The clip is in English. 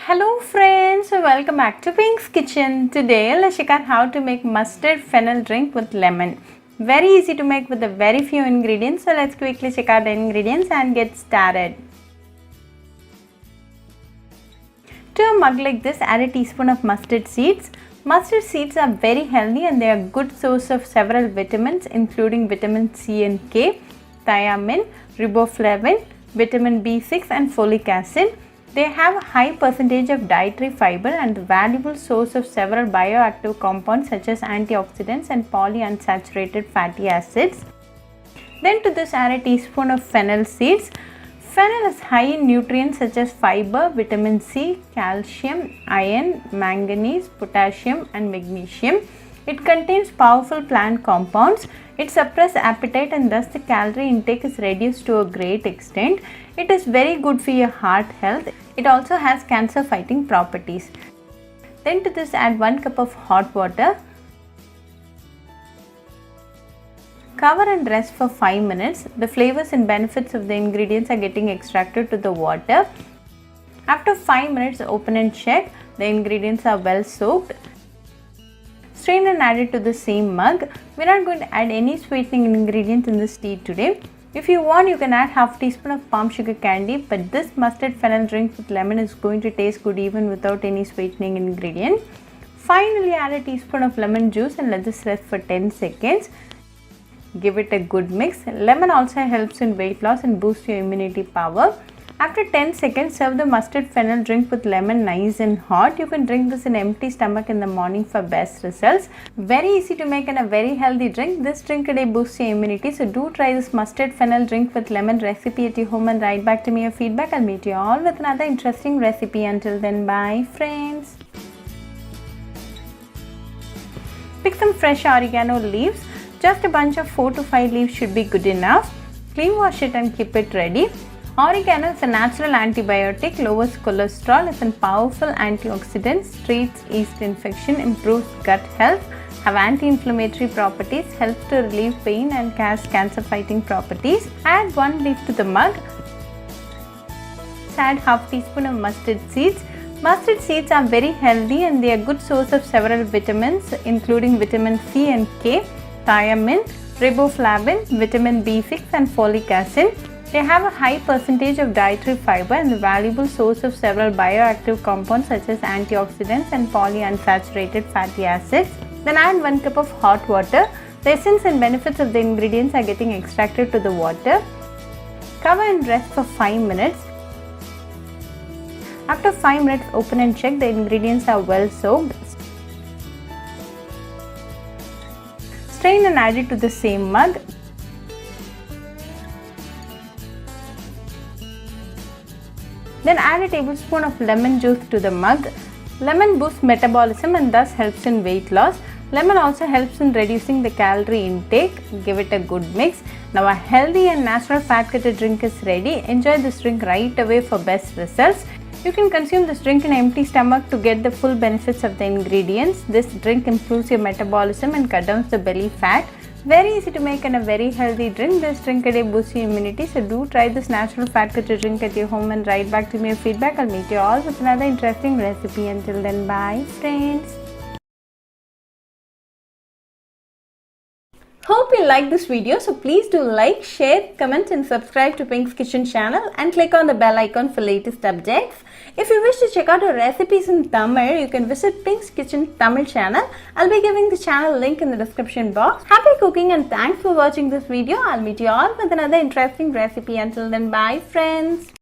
Hello friends, welcome back to Pink's Kitchen. Today let's check out how to make mustard fennel drink with lemon. Very easy to make with a very few ingredients. So let's quickly check out the ingredients and get started. To a mug like this, add a teaspoon of mustard seeds. Mustard seeds are very healthy and they are a good source of several vitamins including vitamin C and K, thiamin, riboflavin, vitamin B6 and folic acid. They have a high percentage of dietary fiber and a valuable source of several bioactive compounds such as antioxidants and polyunsaturated fatty acids. Then to this add a teaspoon of fennel seeds. Fennel is high in nutrients such as fiber, vitamin C, calcium, iron, manganese, potassium and magnesium. It contains powerful plant compounds. It suppresses appetite and thus the calorie intake is reduced to a great extent. It is very good for your heart health. It also has cancer fighting properties. Then to this add 1 cup of hot water. Cover and rest for 5 minutes. The flavors and benefits of the ingredients are getting extracted to the water. After 5 minutes open and check. The ingredients are well soaked. Strain and add it to the same mug. We are not going to add any sweetening ingredients in this tea today. If you want, you can add half teaspoon of palm sugar candy, but this mustard fennel drink with lemon is going to taste good even without any sweetening ingredient. Finally, add a teaspoon of lemon juice and let this rest for 10 seconds. Give it a good mix. Lemon also helps in weight loss and boosts your immunity power. After 10 seconds, serve the mustard fennel drink with lemon nice and hot. You can drink this in empty stomach in the morning for best results. Very easy to make and a very healthy drink. This drink today boosts your immunity. So do try this mustard fennel drink with lemon recipe at your home and write back to me your feedback. I'll meet you all with another interesting recipe. Until then, bye friends. Pick some fresh oregano leaves. Just a bunch of 4 to 5 leaves should be good enough. Clean wash it and keep it ready. Oregano is a natural antibiotic, lowers cholesterol, is a powerful antioxidant, treats yeast infection, improves gut health, have anti-inflammatory properties, helps to relieve pain and has cancer-fighting properties. Add 1 leaf to the mug. Add half teaspoon of mustard seeds. Mustard seeds are very healthy and they are a good source of several vitamins including vitamin C and K, thiamin, riboflavin, vitamin B6 and folic acid. They have a high percentage of dietary fiber and a valuable source of several bioactive compounds such as antioxidants and polyunsaturated fatty acids. Then add 1 cup of hot water. The essence and benefits of the ingredients are getting extracted to the water. Cover and rest for 5 minutes. After 5 minutes, open and check. The ingredients are well soaked. Strain and add it to the same mug. Then add a tablespoon of lemon juice to the mug. Lemon boosts metabolism and thus helps in weight loss. Lemon also helps in reducing the calorie intake. Give it a good mix. Now a healthy and natural fat cutter drink is ready. Enjoy this drink right away for best results. You can consume this drink in an empty stomach to get the full benefits of the ingredients. This drink improves your metabolism and cuts down the belly fat. Very easy to make and a very healthy drink. This drink today boosts your immunity. So do try this natural fat cutter drink at your home and write back to me your feedback. I'll meet you all with another interesting recipe. Until then, bye friends. Hope you like this video. So please do like, share, comment and subscribe to Pink's Kitchen channel and click on the bell icon for latest updates. If you wish to check out our recipes in Tamil, you can visit Pink's Kitchen Tamil channel. I'll be giving the channel link in the description box. Happy cooking and thanks for watching this video. I'll meet you all with another interesting recipe. Until then, bye friends.